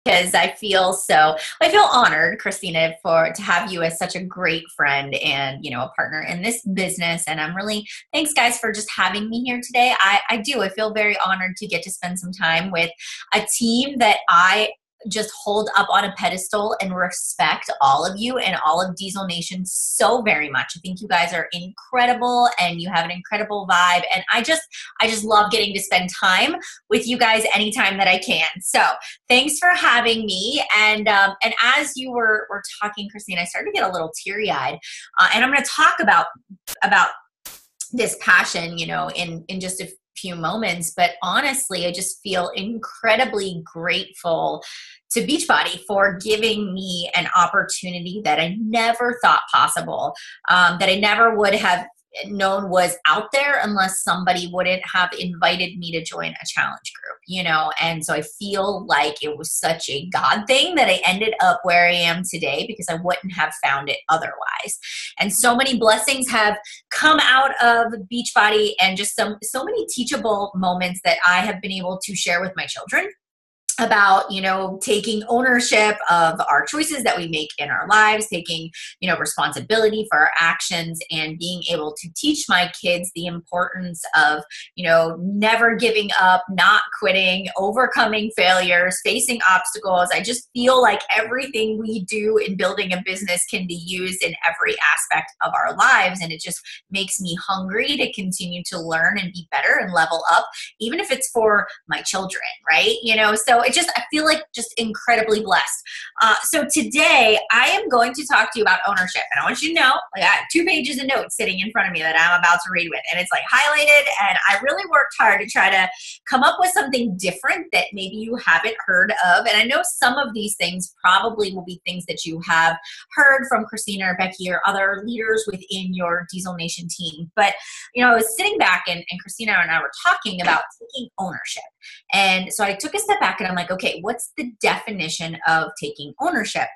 because I feel honored, Christina, to have you as such a great friend and, a partner in this business. And I'm really, thanks guys for just having me here today. I feel very honored to get to spend some time with a team that I just hold up on a pedestal and respect all of you and all of Diesel Nation so very much. I think you guys are incredible and you have an incredible vibe. And I just love getting to spend time with you guys anytime that I can. So thanks for having me. And as you were talking, Christine, I started to get a little teary eyed. And I'm going to talk about this passion, in just a few moments. But honestly, I just feel incredibly grateful to Beachbody for giving me an opportunity that I never thought possible, that I never would have known was out there unless somebody wouldn't have invited me to join a challenge group, and so I feel like it was such a God thing that I ended up where I am today, because I wouldn't have found it otherwise. And so many blessings have come out of Beachbody, and just so many teachable moments that I have been able to share with my children about, taking ownership of our choices that we make in our lives, taking, responsibility for our actions, and being able to teach my kids the importance of, never giving up, not quitting, overcoming failures, facing obstacles. I just feel like everything we do in building a business can be used in every aspect of our lives. And it just makes me hungry to continue to learn and be better and level up, even if it's for my children, right? So I feel like just incredibly blessed. So today I am going to talk to you about ownership. And I want you to know, I have 2 pages of notes sitting in front of me that I'm about to read with. And it's highlighted. And I really worked hard to try to come up with something different that maybe you haven't heard of. And I know some of these things probably will be things that you have heard from Christina or Becky or other leaders within your Diesel Nation team. But, I was sitting back and Christina and I were talking about taking ownership. And so I took a step back and I'm like, okay, what's the definition of taking ownership?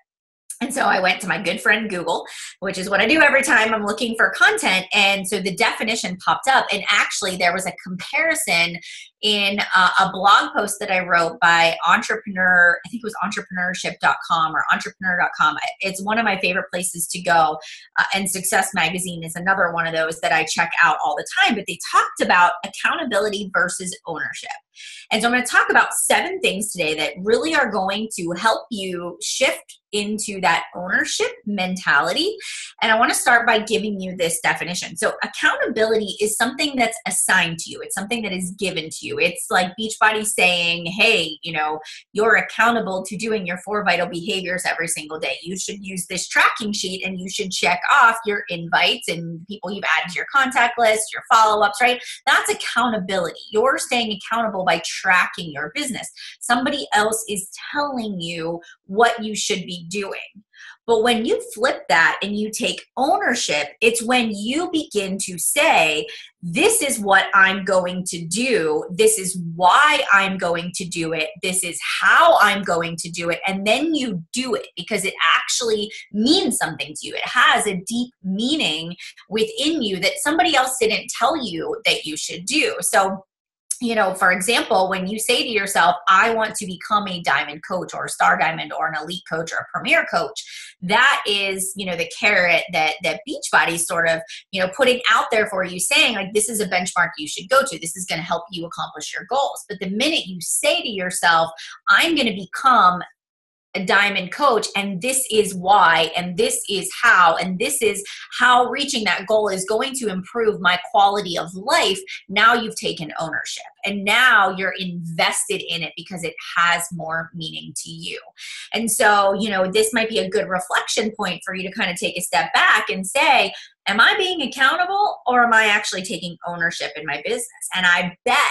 And so I went to my good friend Google, which is what I do every time I'm looking for content. And so the definition popped up. And actually there was a comparison in a blog post that I wrote by entrepreneur, I think it was entrepreneurship.com or entrepreneur.com. It's one of my favorite places to go. And Success Magazine is another one of those that I check out all the time. But they talked about accountability versus ownership. And so I'm going to talk about 7 things today that really are going to help you shift into that ownership mentality. And I want to start by giving you this definition. So accountability is something that's assigned to you. It's something that is given to you. It's like Beachbody saying, hey, you're accountable to doing your 4 vital behaviors every single day. You should use this tracking sheet and you should check off your invites and people you've added to your contact list, your follow-ups, right? That's accountability. You're staying accountable by tracking your business. Somebody else is telling you what you should be doing. But when you flip that and you take ownership, it's when you begin to say, this is what I'm going to do. This is why I'm going to do it. This is how I'm going to do it. And then you do it because it actually means something to you. It has a deep meaning within you that somebody else didn't tell you that you should do. So for example, when you say to yourself, I want to become a diamond coach or a star diamond or an elite coach or a premier coach, that is, the carrot that Beachbody's sort of, putting out there for you, saying this is a benchmark you should go to. This is going to help you accomplish your goals. But the minute you say to yourself, I'm going to become a diamond coach, and this is why, and this is how, and this is how reaching that goal is going to improve my quality of life. Now you've taken ownership and now you're invested in it because it has more meaning to you. And so, this might be a good reflection point for you to kind of take a step back and say, am I being accountable or am I actually taking ownership in my business? And I bet,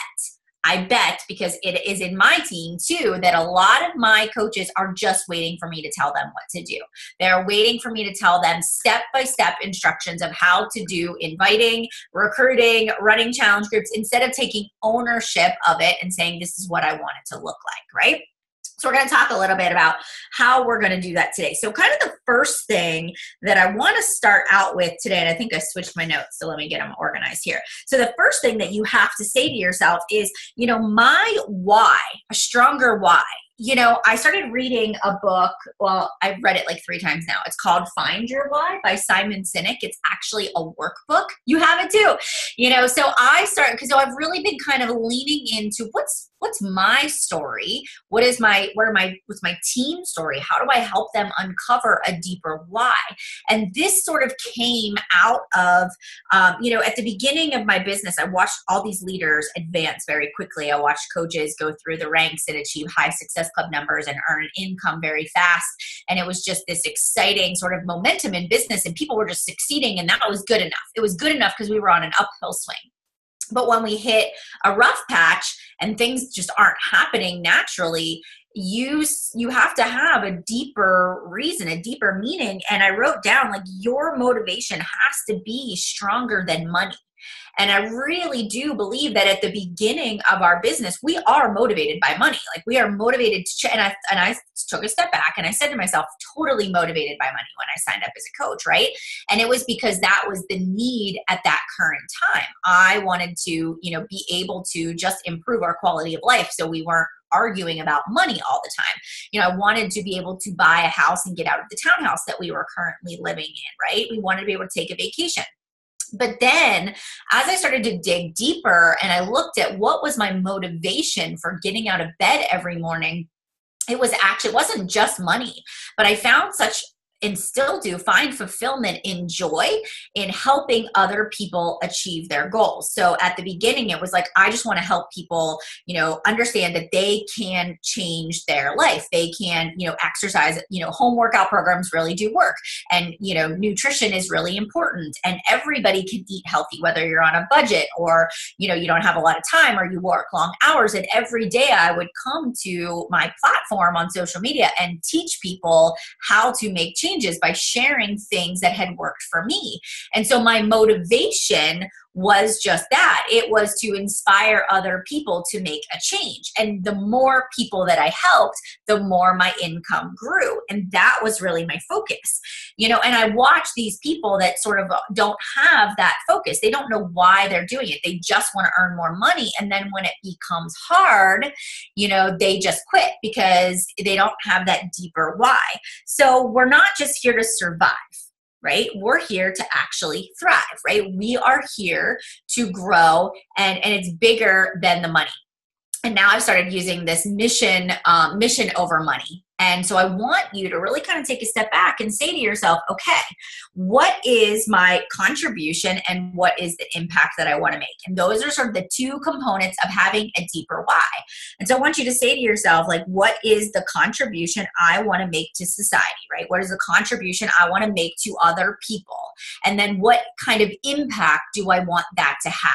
because it is in my team too, that a lot of my coaches are just waiting for me to tell them what to do. They're waiting for me to tell them step-by-step instructions of how to do inviting, recruiting, running challenge groups, instead of taking ownership of it and saying, this is what I want it to look like, right? So we're going to talk a little bit about how we're going to do that today. So kind of the first thing that I want to start out with today, and I think I switched my notes, so let me get them organized here. So the first thing that you have to say to yourself is, my why, a stronger why. I started reading a book. Well, I've read it like 3 times now. It's called Find Your Why by Simon Sinek. It's actually a workbook. You have it too. So I started, because I've really been kind of leaning into what's my story? What's my team story? How do I help them uncover a deeper why? And this sort of came out of, at the beginning of my business, I watched all these leaders advance very quickly. I watched coaches go through the ranks and achieve high success club numbers and earn income very fast. And it was just this exciting sort of momentum in business, and people were just succeeding, and that was good enough. It was good enough because we were on an uphill swing. But when we hit a rough patch and things just aren't happening naturally, you have to have a deeper reason, a deeper meaning. And I wrote down, like, your motivation has to be stronger than money. And I really do believe that at the beginning of our business, we are motivated by money. Like, we are motivated to, and I took a step back and I said to myself, totally motivated by money when I signed up as a coach, right? And it was because that was the need at that current time. I wanted to, be able to just improve our quality of life, so we weren't arguing about money all the time. I wanted to be able to buy a house and get out of the townhouse that we were currently living in, right? We wanted to be able to take a vacation. But then as I started to dig deeper and I looked at what was my motivation for getting out of bed every morning, it wasn't just money, but I found and still do find fulfillment in joy in helping other people achieve their goals. So at the beginning, it was like, I just want to help people, understand that they can change their life. They can, exercise, home workout programs really do work. And, nutrition is really important, and everybody can eat healthy, whether you're on a budget or, you don't have a lot of time or you work long hours. And every day I would come to my platform on social media and teach people how to make changes by sharing things that had worked for me. And so my motivation was just that. It was to inspire other people to make a change. And the more people that I helped, the more my income grew. And that was really my focus. And I watch these people that sort of don't have that focus. They don't know why they're doing it. They just want to earn more money. And then when it becomes hard, they just quit because they don't have that deeper why. So we're not just here to survive, right? We're here to actually thrive, right? We are here to grow, and it's bigger than the money. And now I've started using this mission over money. And so I want you to really kind of take a step back and say to yourself, okay, what is my contribution and what is the impact that I want to make? And those are sort of the two components of having a deeper why. And so I want you to say to yourself, like, what is the contribution I want to make to society, right? What is the contribution I want to make to other people? And then what kind of impact do I want that to have?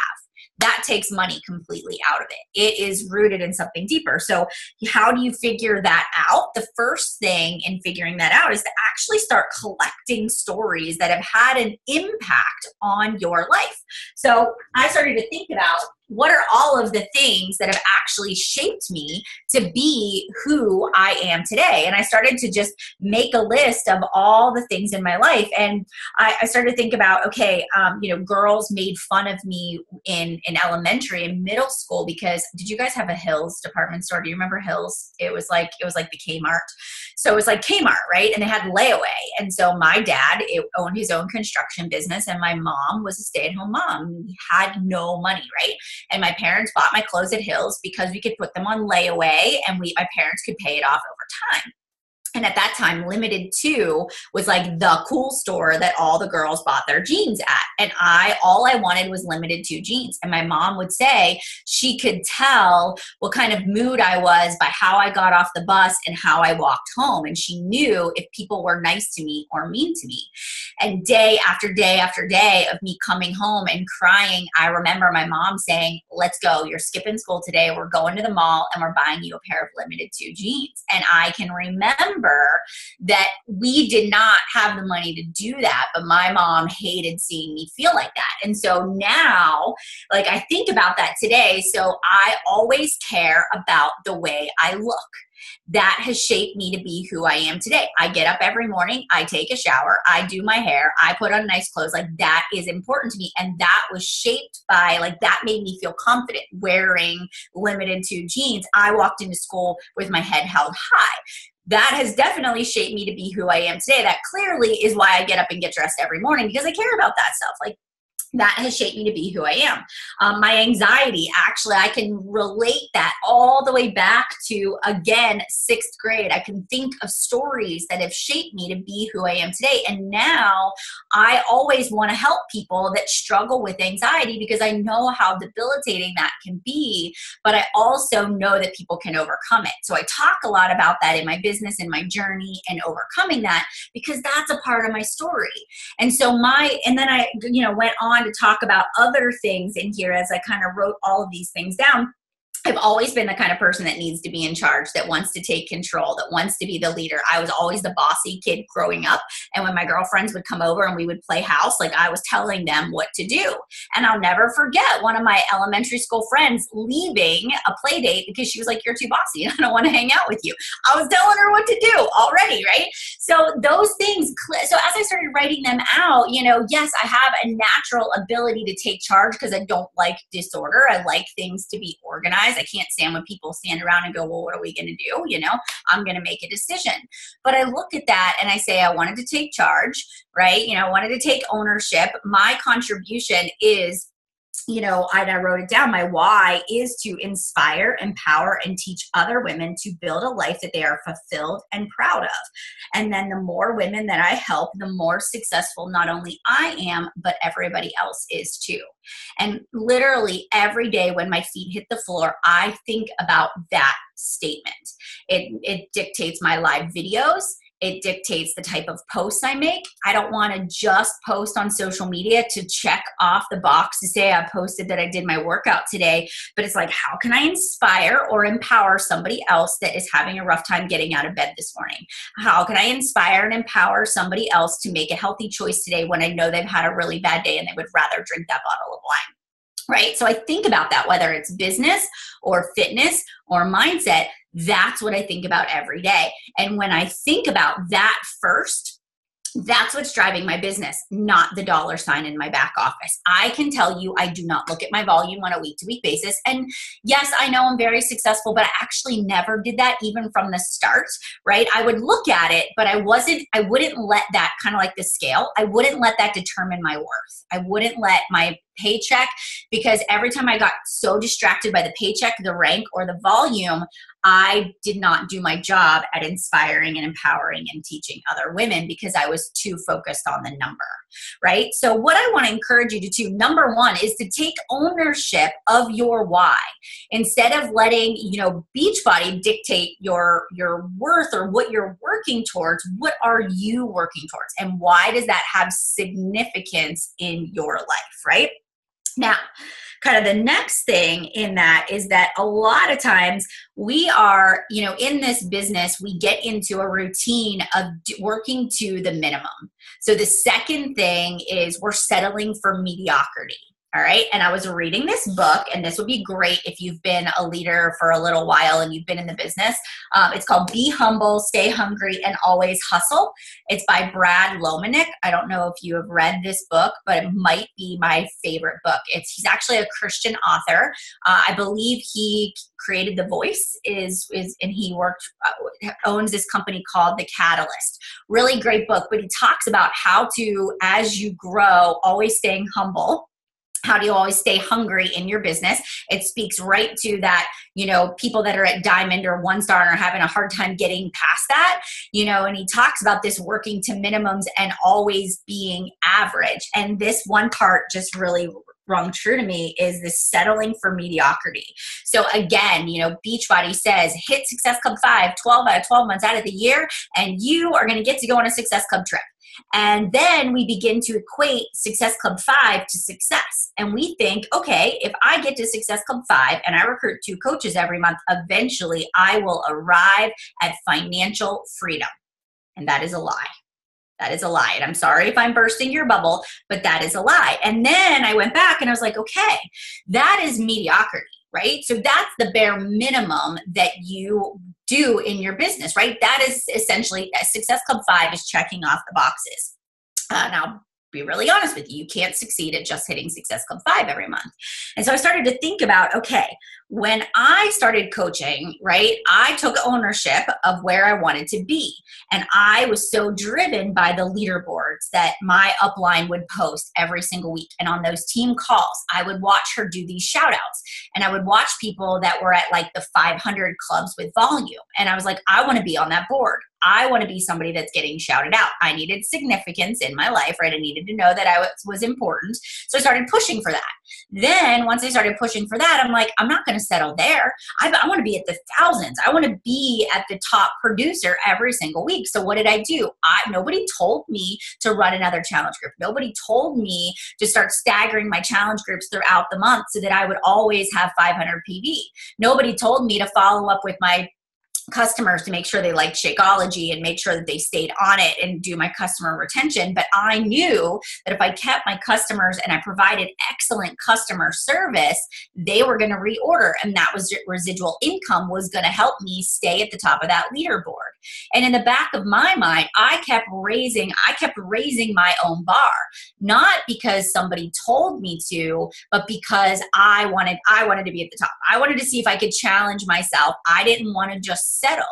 That takes money completely out of it. It is rooted in something deeper. So how do you figure that out? The first thing in figuring that out is to actually start collecting stories that have had an impact on your life. So I started to think about, what are all of the things that have actually shaped me to be who I am today? And I started to just make a list of all the things in my life. And I started to think about, okay, girls made fun of me in elementary and middle school because, did you guys have a Hills department store? Do you remember Hills? It was like the Kmart. So it was like Kmart, right? And they had layaway. And so my dad owned his own construction business, and my mom was a stay-at-home mom. We had no money, right? And my parents bought my clothes at Hills because we could put them on layaway, and my parents could pay it off over time. And at that time, Limited 2 was like the cool store that all the girls bought their jeans at. And all I wanted was Limited 2 jeans. And my mom would say she could tell what kind of mood I was by how I got off the bus and how I walked home. And she knew if people were nice to me or mean to me. And day after day after day of me coming home and crying, I remember my mom saying, let's go. You're skipping school today. We're going to the mall and we're buying you a pair of Limited 2 jeans. And I can remember remember that we did not have the money to do that, but my mom hated seeing me feel like that. And so now, like, I think about that today. So I always care about the way I look. That has shaped me to be who I am today. I get up every morning, I take a shower, I do my hair, I put on nice clothes. Like, that is important to me. And that was shaped by, like, that made me feel confident wearing limited to jeans. I walked into school with my head held high. That has definitely shaped me to be who I am today. That clearly is why I get up and get dressed every morning, because I care about that stuff. Like, that has shaped me to be who I am. My anxiety, actually, I can relate that all the way back to, again, 6th grade. I can think of stories that have shaped me to be who I am today. And now I always want to help people that struggle with anxiety, because I know how debilitating that can be, but I also know that people can overcome it. So I talk a lot about that in my business and my journey and overcoming that, because that's a part of my story. And so and then I, went on to talk about other things in here as I kind of wrote all of these things down. I've always been the kind of person that needs to be in charge, that wants to take control, that wants to be the leader. I was always the bossy kid growing up. And when my girlfriends would come over and we would play house, like, I was telling them what to do. And I'll never forget one of my elementary school friends leaving a play date because she was like, "You're too bossy. I don't want to hang out with you." I was telling her what to do already, right? So those things, so as I started writing them out, yes, I have a natural ability to take charge because I don't like disorder. I like things to be organized. I can't stand when people stand around and go, "Well, what are we going to do?" I'm going to make a decision. But I look at that and I say, I wanted to take charge, right? I wanted to take ownership. My contribution is, I wrote it down. My why is to inspire, empower, and teach other women to build a life that they are fulfilled and proud of. And then the more women that I help, the more successful not only I am, but everybody else is too. And literally every day when my feet hit the floor, I think about that statement. It dictates my live videos. It dictates the type of posts I make. I don't want to just post on social media to check off the box to say I posted that I did my workout today. But it's like, how can I inspire or empower somebody else that is having a rough time getting out of bed this morning? How can I inspire and empower somebody else to make a healthy choice today when I know they've had a really bad day and they would rather drink that bottle of wine? Right? So I think about that, whether it's business or fitness or mindset. That's what I think about every day. And when I think about that first, that's what's driving my business, not the dollar sign in my back office. I can tell you, I do not look at my volume on a week-to-week basis. And yes, I know I'm very successful, but I actually never did that even from the start, right? I would look at it, but I wouldn't let that, kind of like the scale, I wouldn't let that determine my worth. I wouldn't let my paycheck, because every time I got so distracted by the paycheck, the rank, or the volume, I did not do my job at inspiring and empowering and teaching other women, because I was too focused on the number, right? So what I want to encourage you to do, number one, is to take ownership of your why. Instead of letting, Beachbody dictate your worth or what you're working towards, what are you working towards? And why does that have significance in your life, right? Now, kind of the next thing in that is that a lot of times we are, in this business, we get into a routine of working to the minimum. So the second thing is we're settling for mediocrity. All right. And I was reading this book, and this would be great if you've been a leader for a little while and you've been in the business. It's called Be Humble, Stay Hungry, and Always Hustle. It's by Brad Lomenick. I don't know if you have read this book, but it might be my favorite book. He's actually a Christian author. I believe he created The Voice and he owns this company called The Catalyst. Really great book, but he talks about how to, as you grow, always staying humble. How do you always stay hungry in your business? It speaks right to that, people that are at Diamond or 1-star and are having a hard time getting past that, and he talks about this working to minimums and always being average. And this one part just really rung true to me is this settling for mediocrity. So again, Beachbody says hit Success Club 5, 12 out of 12 months out of the year, and you are going to get to go on a Success Club trip. And then we begin to equate Success Club 5 to success. And we think, okay, if I get to Success Club 5 and I recruit 2 coaches every month, eventually I will arrive at financial freedom. And that is a lie. That is a lie. And I'm sorry if I'm bursting your bubble, but that is a lie. And then I went back and I was like, okay, that is mediocrity, right? So that's the bare minimum that you do in your business, right? That is essentially Success Club 5 is checking off the boxes. Now, be really honest with you, you can't succeed at just hitting Success Club 5 every month. And so I started to think about, okay, when I started coaching, right, I took ownership of where I wanted to be. And I was so driven by the leaderboards that my upline would post every single week. And on those team calls, I would watch her do these shout outs. And I would watch people that were at like the 500 clubs with volume. And I was like, I want to be on that board. I want to be somebody that's getting shouted out. I needed significance in my life, right? I needed to know that I was important. So I started pushing for that. Then once I started pushing for that, I'm like, I'm not going to settle there. I want to be at the thousands. I want to be at the top producer every single week. So what did I do? Nobody told me to run another challenge group. Nobody told me to start staggering my challenge groups throughout the month so that I would always have 500 PV. Nobody told me to follow up with my customers to make sure they liked Shakeology and make sure that they stayed on it and do my customer retention. But I knew that if I kept my customers and I provided excellent customer service, they were going to reorder. And that was residual income was going to help me stay at the top of that leaderboard. And in the back of my mind, I kept raising my own bar, not because somebody told me to, but because I wanted to be at the top. I wanted to see if I could challenge myself. I didn't want to just settle.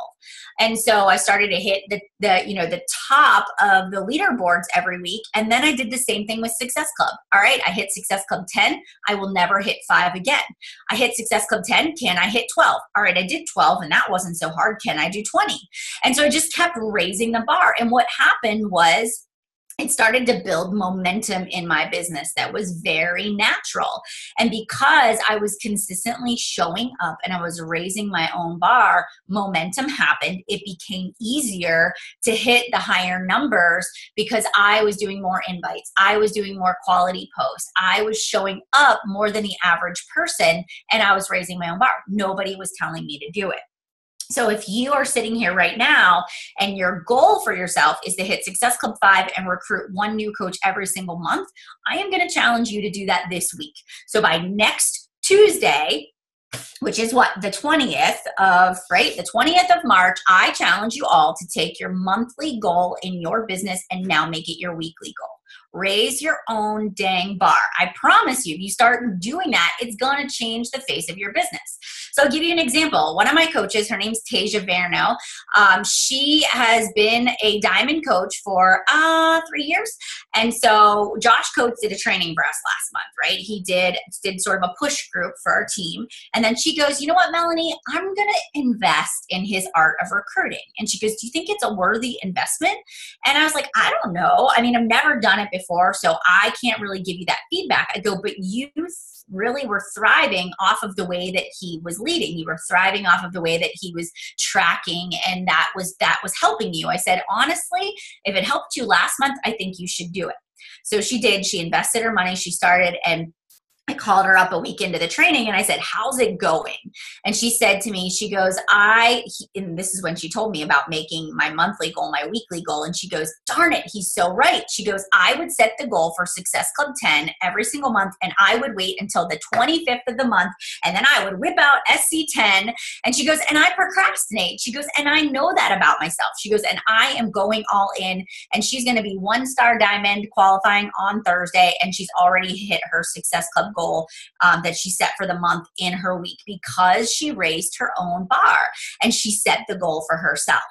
And so I started to hit the top of the leaderboards every week. And then I did the same thing with Success Club. All right, I hit Success Club 10. I will never hit 5 again. I hit Success Club 10. Can I hit 12? All right, I did 12 and that wasn't so hard. Can I do 20? And so I just kept raising the bar. And what happened was it started to build momentum in my business that was very natural. And because I was consistently showing up and I was raising my own bar, momentum happened. It became easier to hit the higher numbers because I was doing more invites. I was doing more quality posts. I was showing up more than the average person and I was raising my own bar. Nobody was telling me to do it. So if you are sitting here right now and your goal for yourself is to hit Success Club 5 and recruit 1 new coach every single month, I am going to challenge you to do that this week. So by next Tuesday, which is what, the 20th of March, I challenge you all to take your monthly goal in your business and now make it your weekly goal. Raise your own dang bar. I promise you, if you start doing that, it's going to change the face of your business. So I'll give you an example. One of my coaches, her name's Tasia Verno. She has been a diamond coach for 3 years. And so Josh Coates did a training for us last month, right? He did sort of a push group for our team. And then she goes, you know what, Melanie, I'm going to invest in his art of recruiting. And she goes, do you think it's a worthy investment? And I was like, I don't know. I mean, I've never done it before, so I can't really give you that feedback. I go, but you really were thriving off of the way that he was leading. You were thriving off of the way that he was tracking, and that was helping you. I said, honestly, if it helped you last month, I think you should do it. So she did. She invested her money. She started, and I called her up a week into the training and I said, how's it going? And she said to me, she goes, and this is when she told me about making my monthly goal, my weekly goal. And she goes, darn it, he's so right. She goes, I would set the goal for Success Club 10 every single month. And I would wait until the 25th of the month. And then I would whip out SC10. And she goes, and I procrastinate. She goes, and I know that about myself. She goes, and I am going all in. And she's going to be 1-star diamond qualifying on Thursday. And she's already hit her Success Club goal that she set for the month in her week because she raised her own bar and she set the goal for herself.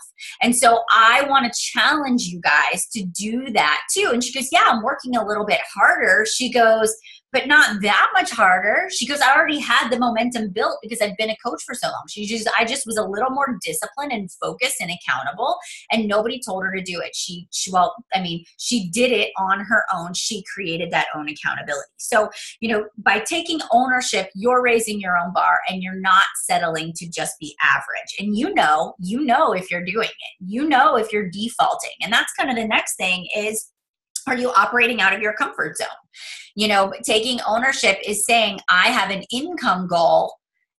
And so I want to challenge you guys to do that too. And she goes, yeah, I'm working a little bit harder. She goes, but not that much harder. She goes, I already had the momentum built because I've been a coach for so long. I just was a little more disciplined and focused and accountable, and nobody told her to do it. She did it on her own. She created that own accountability. So, by taking ownership, you're raising your own bar and you're not settling to just be average. And you know if you're doing it, if you're defaulting. And that's kind of the next thing is, are you operating out of your comfort zone? Taking ownership is saying, I have an income goal,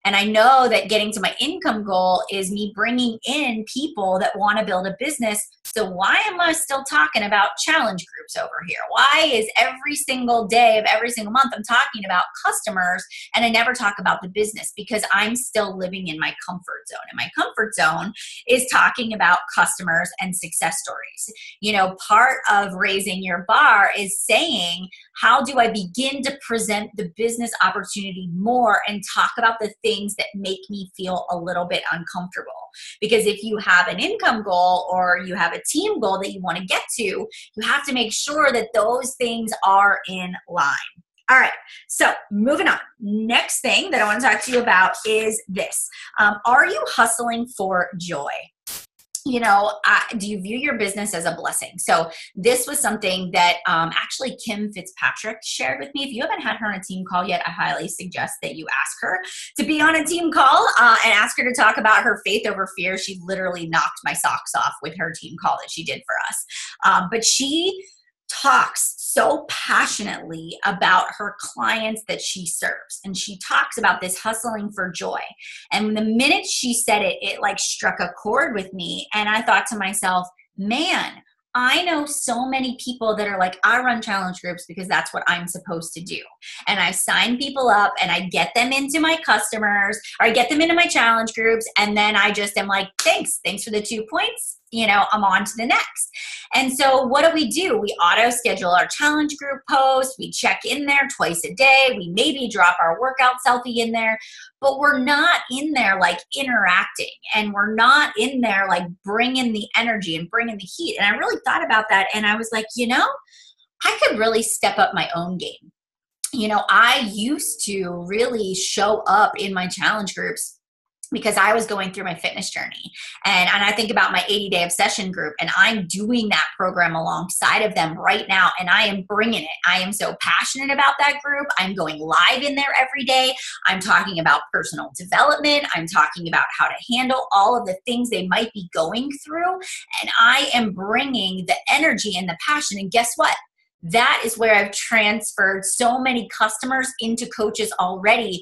and I know that getting to my income goal is me bringing in people that want to build a business. So why am I still talking about challenge groups over here? Why is every single day of every single month I'm talking about customers and I never talk about the business? Because I'm still living in my comfort zone. And my comfort zone is talking about customers and success stories. Part of raising your bar is saying, how do I begin to present the business opportunity more and talk about the things that make me feel a little bit uncomfortable? Because if you have an income goal or you have a team goal that you want to get to, you have to make sure that those things are in line. All right, so moving on. Next thing that I want to talk to you about is this. Are you hustling for joy? Do you view your business as a blessing? So this was something that actually Kim Fitzpatrick shared with me. If you haven't had her on a team call yet, I highly suggest that you ask her to be on a team call and ask her to talk about her faith over fear. She literally knocked my socks off with her team call that she did for us. But she talks so passionately about her clients that she serves. And she talks about this hustling for joy. And the minute she said it, it like struck a chord with me. And I thought to myself, man, I know so many people that are like, I run challenge groups because that's what I'm supposed to do. And I sign people up and I get them into my customers, or I get them into my challenge groups. And then I just am like, thanks for the 2 points. I'm on to the next. And so what do? We auto schedule our challenge group posts. We check in there twice a day. We maybe drop our workout selfie in there, but we're not in there like interacting, and we're not in there like bringing the energy and bringing the heat. And I really thought about that. And I was like, I could really step up my own game. I used to really show up in my challenge groups because I was going through my fitness journey. And I think about my 80-day obsession group, and I'm doing that program alongside of them right now, and I am bringing it. I am so passionate about that group. I'm going live in there every day. I'm talking about personal development. I'm talking about how to handle all of the things they might be going through. And I am bringing the energy and the passion. And guess what? That is where I've transferred so many customers into coaches already.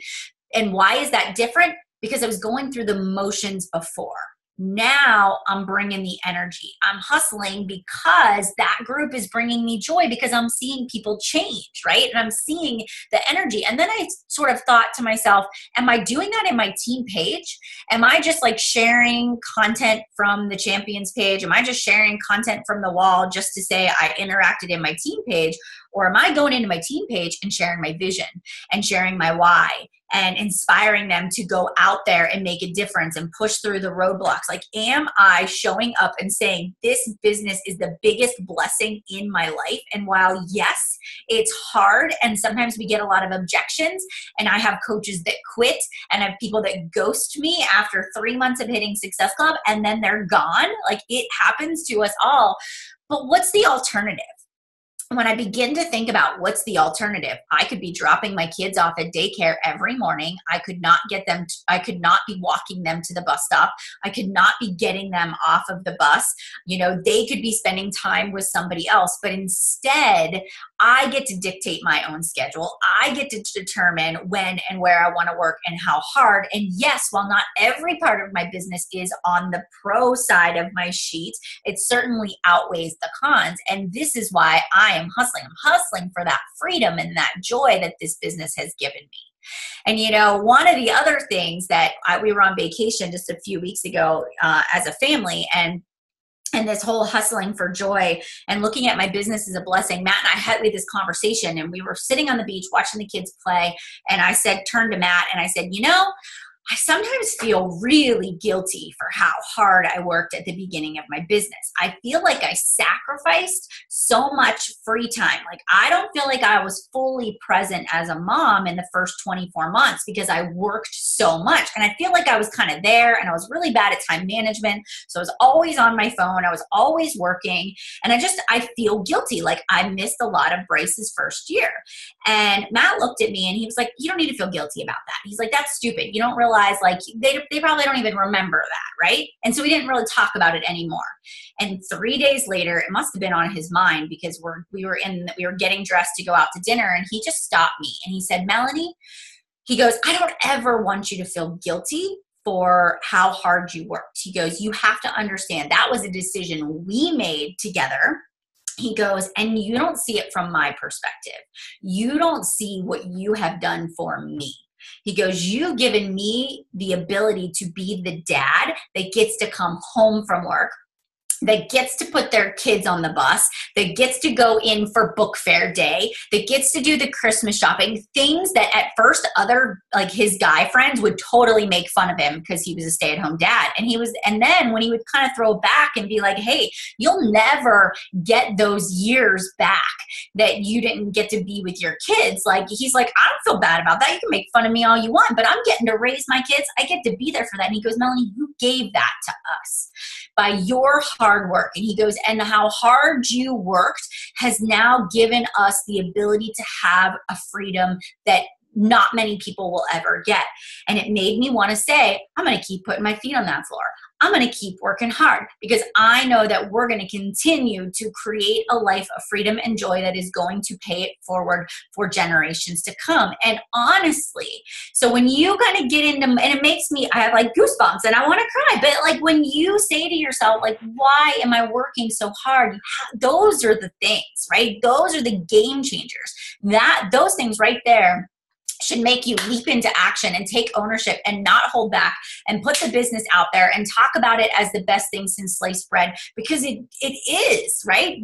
And why is that different? Because I was going through the motions before. Now I'm bringing the energy. I'm hustling because that group is bringing me joy, because I'm seeing people change, right? And I'm seeing the energy. And then I sort of thought to myself, am I doing that in my team page? Am I just like sharing content from the champions page? Am I just sharing content from the wall just to say I interacted in my team page? Or am I going into my team page and sharing my vision and sharing my why and inspiring them to go out there and make a difference and push through the roadblocks? Like, am I showing up and saying this business is the biggest blessing in my life? And while, yes, it's hard and sometimes we get a lot of objections, and I have coaches that quit and I have people that ghost me after 3 months of hitting Success Club and then they're gone. Like, it happens to us all. But what's the alternative? When I begin to think about what's the alternative, I could be dropping my kids off at daycare every morning. I could not be walking them to the bus stop. I could not be getting them off of the bus. They could be spending time with somebody else, but instead I get to dictate my own schedule. I get to determine when and where I want to work and how hard. And yes, while not every part of my business is on the pro side of my sheet, it certainly outweighs the cons. And this is why I am hustling. I'm hustling for that freedom and that joy that this business has given me. And one of the other things that we were on vacation just a few weeks ago as a family, and this whole hustling for joy and looking at my business as a blessing, Matt and I had this conversation, and we were sitting on the beach watching the kids play. And I turned to Matt and I said, I sometimes feel really guilty for how hard I worked at the beginning of my business. I feel like I sacrificed so much free time. Like I don't feel like I was fully present as a mom in the first 24 months because I worked so much. And I feel like I was kind of there and I was really bad at time management. So I was always on my phone. I was always working. And I feel guilty. Like I missed a lot of Bryce's first year. And Matt looked at me and he was like, you don't need to feel guilty about that. He's like, that's stupid. You don't realize like they probably don't even remember that, right? And so we didn't really talk about it anymore. And 3 days later, it must have been on his mind because we were getting dressed to go out to dinner, and he just stopped me and he said, Melanie, he goes, I don't ever want you to feel guilty for how hard you worked. He goes, you have to understand that was a decision we made together. He goes, and you don't see it from my perspective. You don't see what you have done for me. He goes, you've given me the ability to be the dad that gets to come home from work, that gets to put their kids on the bus, that gets to go in for book fair day, that gets to do the Christmas shopping, things that at first other, like his guy friends would totally make fun of him because he was a stay-at-home dad. And then when he would kind of throw back and be like, hey, you'll never get those years back that you didn't get to be with your kids. Like, he's like, I don't feel bad about that. You can make fun of me all you want, but I'm getting to raise my kids. I get to be there for that. And he goes, Melanie, you gave that to us by your hard work. And he goes, and how hard you worked has now given us the ability to have a freedom that not many people will ever get. And it made me want to say, I'm going to keep putting my feet on that floor. I'm going to keep working hard because I know that we're going to continue to create a life of freedom and joy that is going to pay it forward for generations to come. And honestly, so when you kind of get into, and it makes me, I have like goosebumps and I want to cry, but like when you say to yourself, like, why am I working so hard? Those are the things, right? Those are the game changers. Those things right there should make you leap into action and take ownership and not hold back and put the business out there and talk about it as the best thing since sliced bread, because it is, right?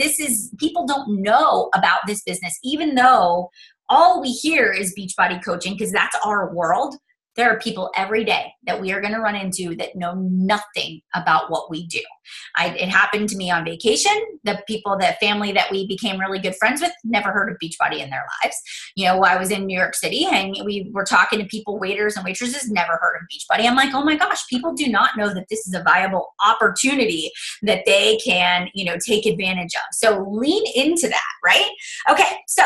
People don't know about this business, even though all we hear is Beachbody coaching because that's our world. There are people every day that we are going to run into that know nothing about what we do. It happened to me on vacation. The family that we became really good friends with never heard of Beachbody in their lives. I was in New York City and we were talking to people, waiters and waitresses, never heard of Beachbody. I'm like, oh my gosh, people do not know that this is a viable opportunity that they can, take advantage of. So lean into that, right? Okay, so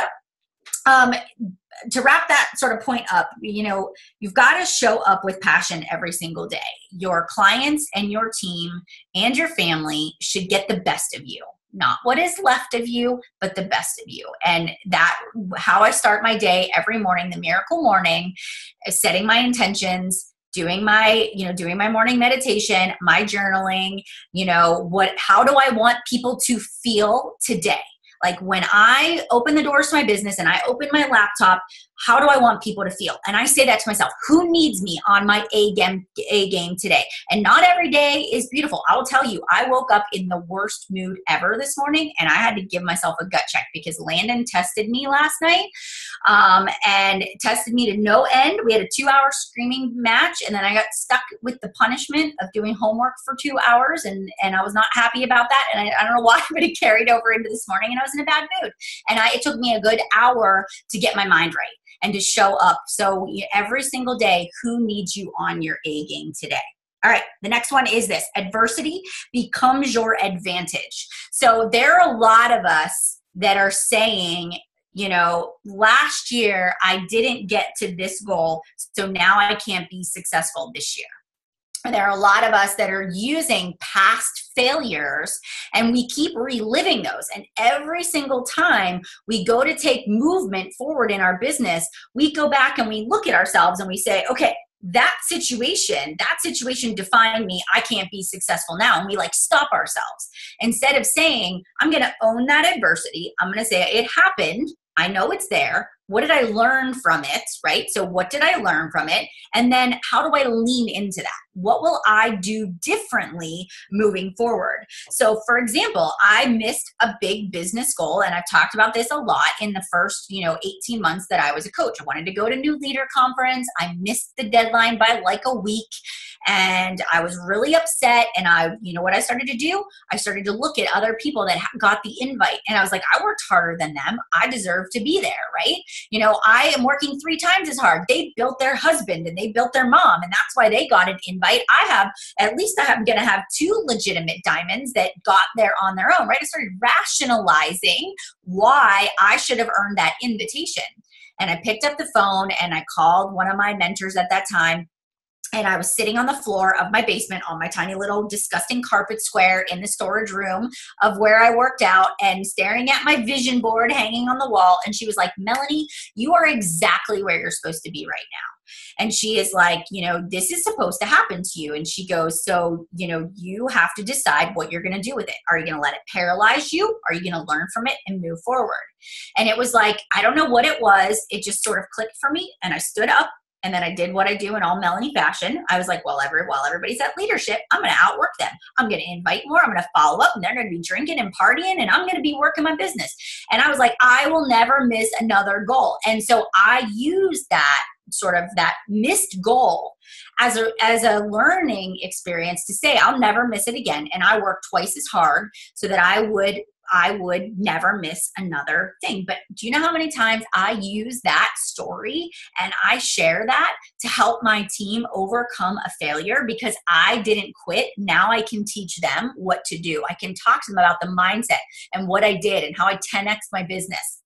to wrap that sort of point up, you've got to show up with passion every single day. Your clients and your team and your family should get the best of you, not what is left of you, but the best of you. And how I start my day every morning, the miracle morning, is setting my intentions, doing my morning meditation, my journaling, how do I want people to feel today? Like when I open the doors to my business and I open my laptop, how do I want people to feel? And I say that to myself, who needs me on my A game today? And not every day is beautiful. I will tell you, I woke up in the worst mood ever this morning and I had to give myself a gut check because Landon tested me last night and tested me to no end. We had a 2-hour screaming match and then I got stuck with the punishment of doing homework for 2 hours and I was not happy about that. And I don't know why, but it carried over into this morning and I was in a bad mood. And it took me a good hour to get my mind right and to show up. So every single day, who needs you on your A game today? All right, the next one is this. Adversity becomes your advantage. So there are a lot of us that are saying, last year I didn't get to this goal, so now I can't be successful this year. There are a lot of us that are using past failures and we keep reliving those. And every single time we go to take movement forward in our business, we go back and we look at ourselves and we say, okay, that situation defined me. I can't be successful now. And we stop ourselves. Instead of saying, I'm going to own that adversity. I'm going to say it happened. I know it's there. what did I learn from it, right? So what did I learn from it? And then how do I lean into that? What will I do differently moving forward? So for example, I missed a big business goal, and I've talked about this a lot in the first, 18 months that I was a coach. I wanted to go to New Leader Conference. I missed the deadline by like a week, and I was really upset. And what I started to do? I started to look at other people that got the invite, and I was like, I worked harder than them. I deserve to be there, right? I am working 3 times as hard. They built their husband and they built their mom, and that's why they got an invite. I'm going to have 2 legitimate diamonds that got there on their own, right? I started rationalizing why I should have earned that invitation. And I picked up the phone and I called one of my mentors at that time. And I was sitting on the floor of my basement on my tiny little disgusting carpet square in the storage room of where I worked out, and staring at my vision board hanging on the wall. And she was like, Melanie, you are exactly where you're supposed to be right now. And she is like, this is supposed to happen to you. And she goes, so, you have to decide what you're going to do with it. Are you going to let it paralyze you? Are you going to learn from it and move forward? And it was like, I don't know what it was. It just sort of clicked for me. And I stood up. And then I did what I do in all Melanie fashion. I was like, while everybody's at leadership, I'm going to outwork them. I'm going to invite more. I'm going to follow up, and they're going to be drinking and partying, and I'm going to be working my business. And I was like, I will never miss another goal. And so I used that missed goal as a learning experience to say, I'll never miss it again. And I worked twice as hard so that I would never miss another thing. But do you know how many times I use that story and I share that to help my team overcome a failure? Because I didn't quit. Now I can teach them what to do. I can talk to them about the mindset and what I did and how I 10x'd my business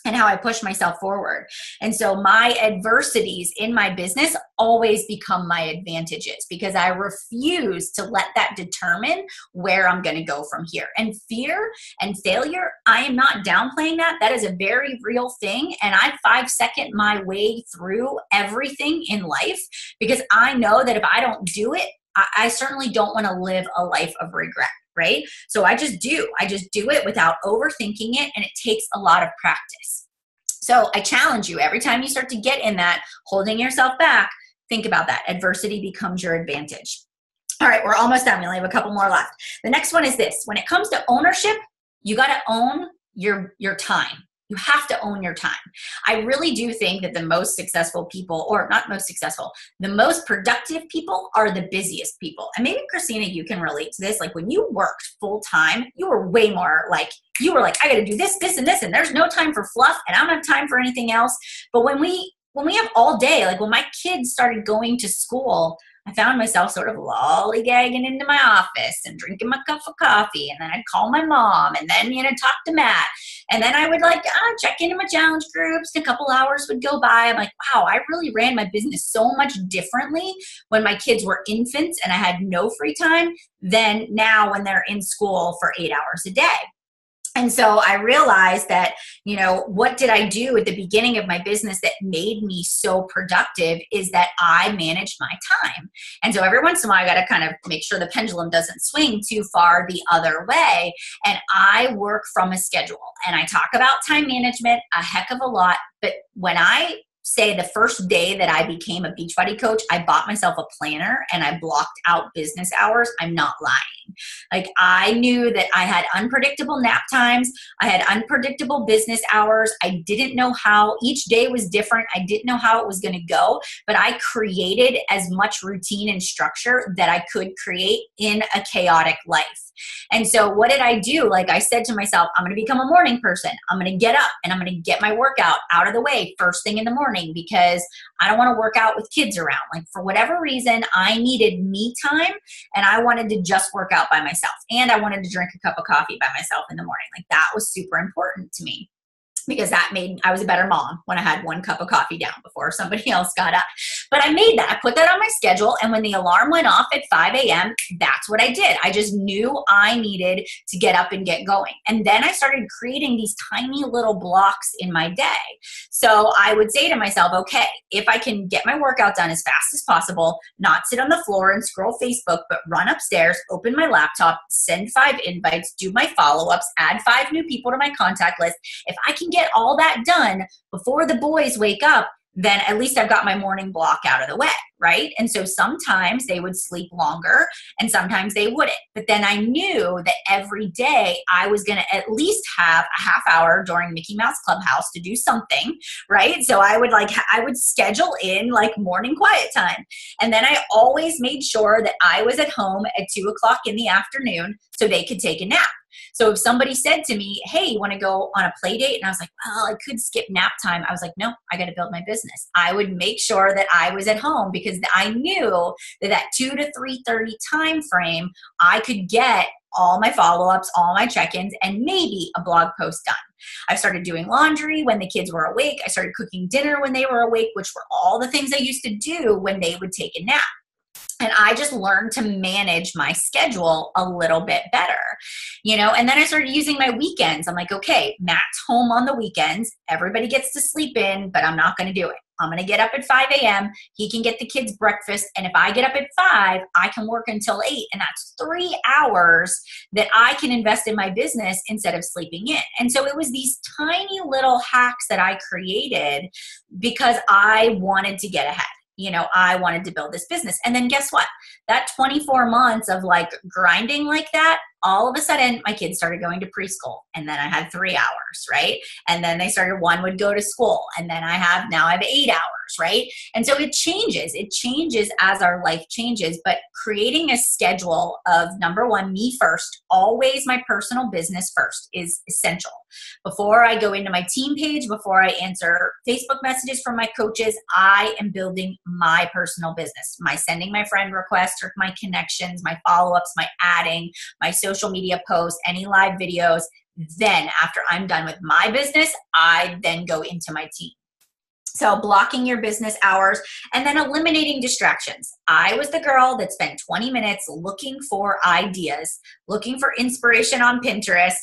and how I push myself forward. And so my adversities in my business always become my advantages, because I refuse to let that determine where I'm going to go from here. And fear and failure, I am not downplaying that. That is a very real thing. And I 5-second my way through everything in life, because I know that if I don't do it, I certainly don't want to live a life of regret. Right? So I just do it without overthinking it. And it takes a lot of practice. So I challenge you, every time you start to get in that holding yourself back, think about that. Adversity becomes your advantage. All right, we're almost done. We only have a couple more left. The next one is this. When it comes to ownership, you got to own your time. You have to own your time. I really do think that the most successful people, or not most successful, the most productive people are the busiest people. And maybe, Christina, you can relate to this. Like when you worked full time, you were way more like, I got to do this, this, and this, and there's no time for fluff, and I don't have time for anything else. But when we have all day, like when my kids started going to school, I found myself sort of lollygagging into my office and drinking my cup of coffee. And then I'd call my mom, and then, talk to Matt. And then I would check into my challenge groups, and a couple hours would go by. I'm like, wow, I really ran my business so much differently when my kids were infants and I had no free time than now when they're in school for 8 hours a day. And so I realized that, what did I do at the beginning of my business that made me so productive is that I managed my time. And so every once in a while, I got to kind of make sure the pendulum doesn't swing too far the other way. And I work from a schedule, and I talk about time management a heck of a lot. But when I say the first day that I became a Beachbody coach, I bought myself a planner and I blocked out business hours. I'm not lying. Like I knew that I had unpredictable nap times. I had unpredictable business hours. I didn't know how each day was different. I didn't know how it was going to go, but I created as much routine and structure that I could create in a chaotic life. And so what did I do? Like I said to myself, I'm going to become a morning person. I'm going to get up and I'm going to get my workout out of the way first thing in the morning, because I don't want to work out with kids around. Like for whatever reason, I needed me time, and I wanted to just work out by myself, and I wanted to drink a cup of coffee by myself in the morning. Like that was super important to me, because I was a better mom when I had one cup of coffee down before somebody else got up. But I made that. I put that on my schedule. And when the alarm went off at 5 a.m., that's what I did. I just knew I needed to get up and get going. And then I started creating these tiny little blocks in my day. So I would say to myself, okay, if I can get my workout done as fast as possible, not sit on the floor and scroll Facebook, but run upstairs, open my laptop, send 5 invites, do my follow-ups, add 5 new people to my contact list. If I can get all that done before the boys wake up, then at least I've got my morning block out of the way, right? And so sometimes they would sleep longer and sometimes they wouldn't. But then I knew that every day I was going to at least have a half hour during Mickey Mouse Clubhouse to do something, right? So I would schedule in like morning quiet time. And then I always made sure that I was at home at 2 o'clock in the afternoon so they could take a nap. So if somebody said to me, hey, you want to go on a play date? And I was like, well, I could skip nap time. I was like, no, I got to build my business. I would make sure that I was at home because I knew that 2 to 3:30 time frame, I could get all my follow-ups, all my check-ins, and maybe a blog post done. I started doing laundry when the kids were awake. I started cooking dinner when they were awake, which were all the things I used to do when they would take a nap. And I just learned to manage my schedule a little bit better, and then I started using my weekends. I'm like, okay, Matt's home on the weekends. Everybody gets to sleep in, but I'm not going to do it. I'm going to get up at 5 a.m. He can get the kids breakfast. And if I get up at 5, I can work until 8. And that's 3 hours that I can invest in my business instead of sleeping in. And so it was these tiny little hacks that I created because I wanted to get ahead. I wanted to build this business. And then guess what? That 24 months of like grinding like that, all of a sudden my kids started going to preschool and then I had 3 hours, right? And then one would go to school and then now I have 8 hours, right? And so it changes as our life changes, but creating a schedule of number one, me first, always my personal business first is essential. Before I go into my team page, before I answer Facebook messages from my coaches, I am building my personal business, my sending my friend requests or my connections, my follow-ups, my adding, my social media posts, any live videos. Then after I'm done with my business, I then go into my team. So blocking your business hours and then eliminating distractions. I was the girl that spent 20 minutes looking for ideas, looking for inspiration on Pinterest,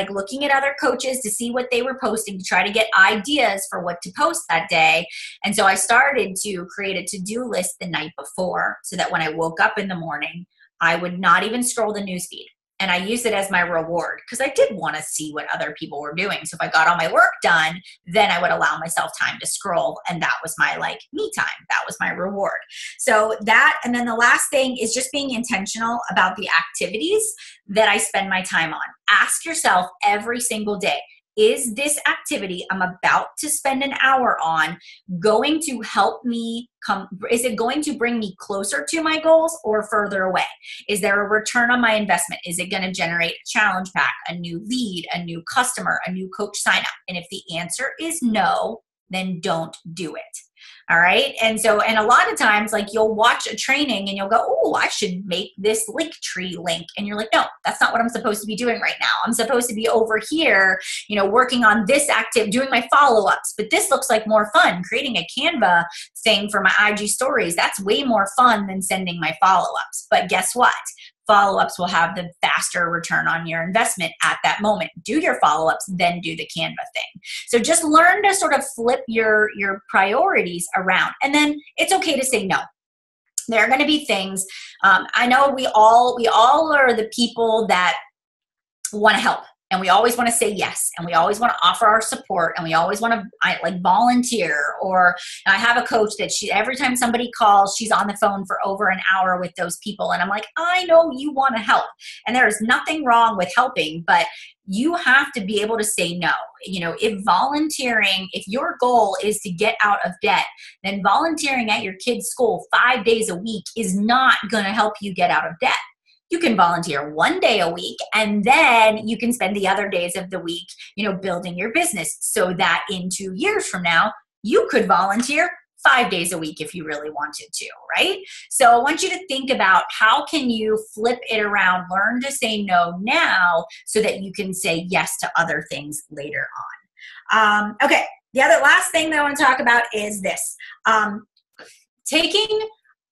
looking at other coaches to see what they were posting to try to get ideas for what to post that day. And so I started to create a to-do list the night before so that when I woke up in the morning, I would not even scroll the newsfeed. And I used it as my reward because I did want to see what other people were doing. So if I got all my work done, then I would allow myself time to scroll. And that was my me time. That was my reward. So that, and then the last thing is just being intentional about the activities that I spend my time on. Ask yourself every single day, is this activity I'm about to spend an hour on going to help me is it going to bring me closer to my goals or further away? Is there a return on my investment? Is it going to generate a challenge pack, a new lead, a new customer, a new coach sign up? And if the answer is no, then don't do it. All right. And a lot of times, you'll watch a training and you'll go, oh, I should make this Linktree link. And you're like, no, that's not what I'm supposed to be doing right now. I'm supposed to be over here, working on this doing my follow-ups. But this looks like more fun. Creating a Canva thing for my IG stories, that's way more fun than sending my follow-ups. But guess what? Follow-ups will have the faster return on your investment at that moment. Do your follow-ups, then do the Canva thing. So just learn to sort of flip your priorities around. And then it's okay to say no. There are going to be things, I know we all are the people that want to help. And we always want to say yes. And we always want to offer our support. And we always want to volunteer. Or I have a coach that every time somebody calls, she's on the phone for over an hour with those people. And I'm like, I know you want to help. And there is nothing wrong with helping, but you have to be able to say no. If your goal is to get out of debt, then volunteering at your kid's school 5 days a week is not going to help you get out of debt. You can volunteer 1 day a week, and then you can spend the other days of the week, building your business so that in 2 years from now, you could volunteer 5 days a week if you really wanted to, right? So I want you to think about how can you flip it around, learn to say no now so that you can say yes to other things later on. Okay, the last thing that I want to talk about is this. Taking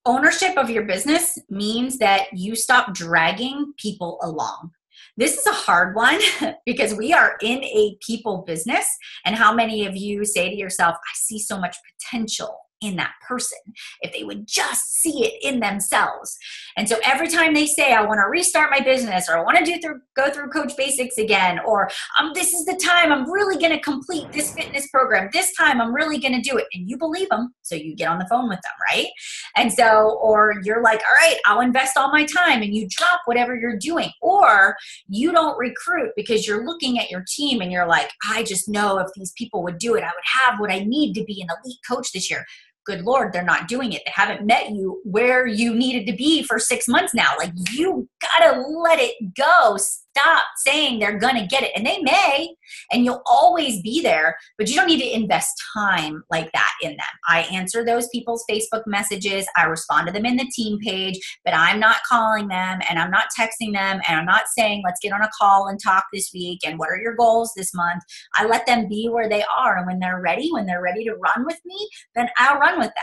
ownership of your business means that you stop dragging people along. This is a hard one because we are in a people business. And how many of you say to yourself, I see so much potential in that person, if they would just see it in themselves. And so every time they say, I want to restart my business, or I want to go through Coach Basics again, or this is the time I'm really going to complete this fitness program. This time I'm really going to do it. And you believe them. So you get on the phone with them, right? And so, or you're like, all right, I'll invest all my time, and you drop whatever you're doing. Or you don't recruit because you're looking at your team and you're like, I just know if these people would do it, I would have what I need to be an elite coach this year. Good Lord, they're not doing it. They haven't met you where you needed to be for 6 months now. Like, you gotta let it go. Stop saying they're gonna get it. And they may, and you'll always be there, but you don't need to invest time like that in them. I answer those people's Facebook messages. I respond to them in the team page, but I'm not calling them, and I'm not texting them, and I'm not saying, let's get on a call and talk this week, and what are your goals this month? I let them be where they are. And when they're ready to run with me, then I'll run with them.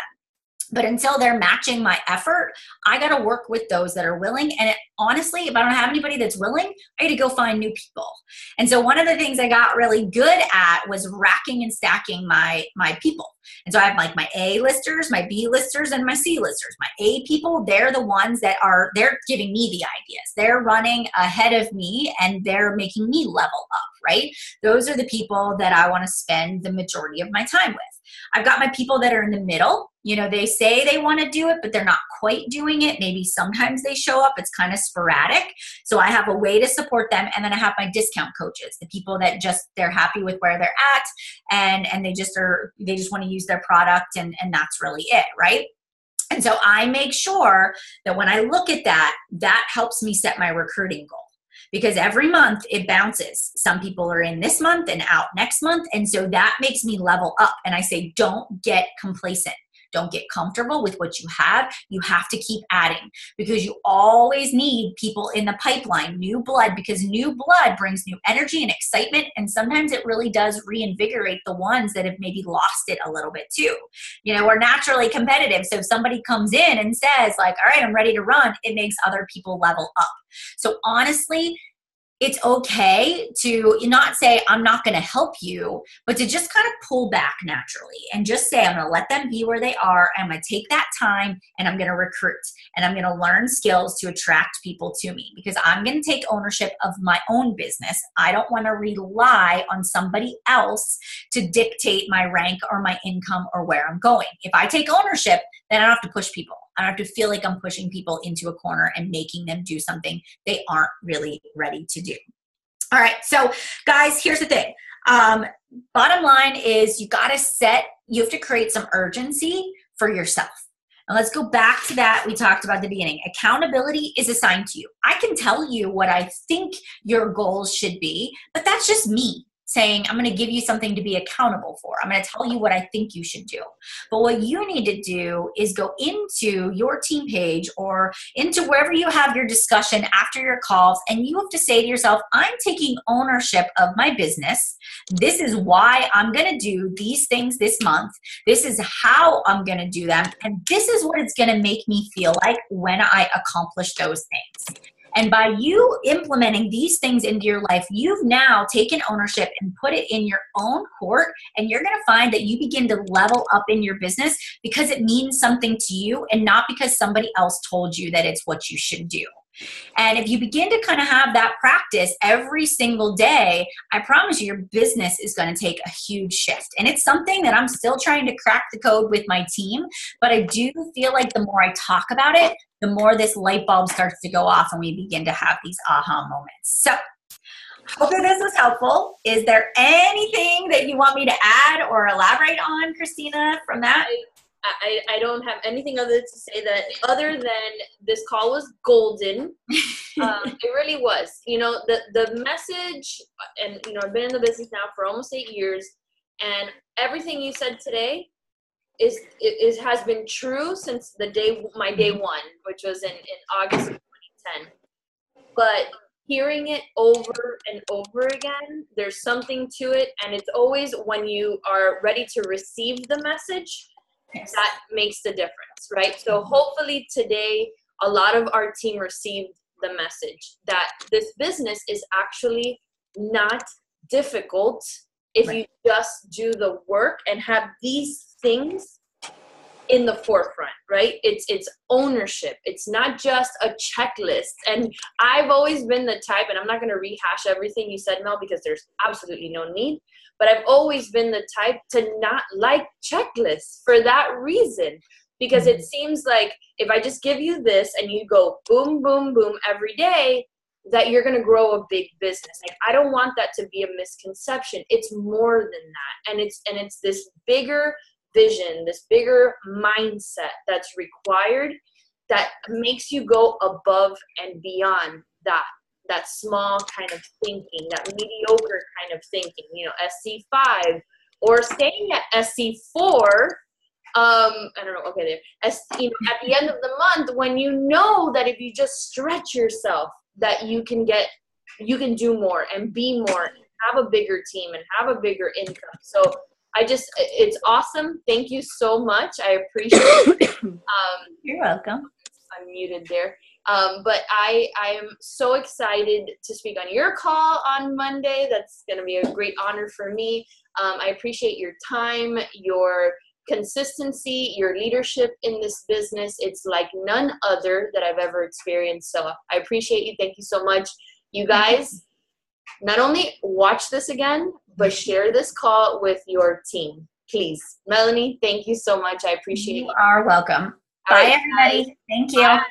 But until they're matching my effort, I got to work with those that are willing. And honestly, if I don't have anybody that's willing, I got to go find new people. And so one of the things I got really good at was racking and stacking my people. And so I have like my A listers, my B listers, and my C listers. My A people, they're the ones that they're giving me the ideas. They're running ahead of me, and they're making me level up, right? Those are the people that I want to spend the majority of my time with. I've got my people that are in the middle. You know, they say they want to do it, but they're not quite doing it. Maybe sometimes they show up. It's kind of sporadic. So I have a way to support them. And then I have my discount coaches, the people that they're happy with where they're at, and they just want to use their product, and that's really it, right? And so I make sure that when I look at that, that helps me set my recruiting goal. Because every month it bounces. Some people are in this month and out next month. And so that makes me level up. And I say, don't get complacent. Don't get comfortable with what you have. You have to keep adding, because you always need people in the pipeline, new blood, because new blood brings new energy and excitement. And sometimes it really does reinvigorate the ones that have maybe lost it a little bit too. You know, we're naturally competitive. So if somebody comes in and says like, all right, I'm ready to run, it makes other people level up. So honestly, it's okay to not say, I'm not going to help you, but to just kind of pull back naturally and just say, I'm going to let them be where they are. I'm going to take that time, and I'm going to recruit, and I'm going to learn skills to attract people to me, because I'm going to take ownership of my own business. I don't want to rely on somebody else to dictate my rank or my income or where I'm going. If I take ownership, then I don't have to push people. I don't have to feel like I'm pushing people into a corner and making them do something they aren't really ready to do. All right. So guys, here's the thing. Bottom line is you have to create some urgency for yourself. And let's go back to that we talked about at the beginning. Accountability is assigned to you. I can tell you what I think your goals should be, but that's just me saying, I'm going to give you something to be accountable for. I'm going to tell you what I think you should do. But what you need to do is go into your team page or into wherever you have your discussion after your calls, and you have to say to yourself, I'm taking ownership of my business. This is why I'm going to do these things this month. This is how I'm going to do them. And this is what it's going to make me feel like when I accomplish those things. And by you implementing these things into your life, you've now taken ownership and put it in your own court. And you're going to find that you begin to level up in your business because it means something to you, and not because somebody else told you that it's what you should do. And if you begin to kind of have that practice every single day, I promise you, your business is going to take a huge shift. And it's something that I'm still trying to crack the code with my team. But I do feel like the more I talk about it, the more this light bulb starts to go off and we begin to have these aha moments. So hopefully this was helpful. Is there anything that you want me to add or elaborate on, Christina, from that? I don't have anything other to say other than this call was golden. It really was. You know, the message, and you know, I've been in the business now for almost 8 years, and everything you said today has been true since my day one, which was in August of 2010. But hearing it over and over again, there's something to it, and it's always when you are ready to receive the message. Yes. That makes the difference, right? So hopefully today, a lot of our team received the message that this business is actually not difficult if you just do the work and have these things in the forefront, right? It's ownership. It's not just a checklist. And I've always been the type, and I'm not going to rehash everything you said, Mel, because there's absolutely no need, but I've always been the type to not like checklists for that reason, because it seems like if I just give you this and you go boom, boom, boom every day, that you're going to grow a big business. Like, I don't want that to be a misconception. It's more than that. And it's this bigger vision, this bigger mindset that's required, that makes you go above and beyond that small kind of thinking, that mediocre kind of thinking, SC5 or staying at SC4. I don't know. Okay, there. At the end of the month, when you know that if you just stretch yourself, that you can do more and be more, and have a bigger team and have a bigger income. So it's awesome. Thank you so much. I appreciate it. You're welcome. I'm muted there. But I am so excited to speak on your call on Monday. That's going to be a great honor for me. I appreciate your time, your consistency, your leadership in this business. It's like none other that I've ever experienced. So I appreciate you. Thank you so much. You guys, not only watch this again, but share this call with your team, please. Melanie, thank you so much. I appreciate it. You are welcome. All Bye, right, everybody. guys. Thank you. Bye.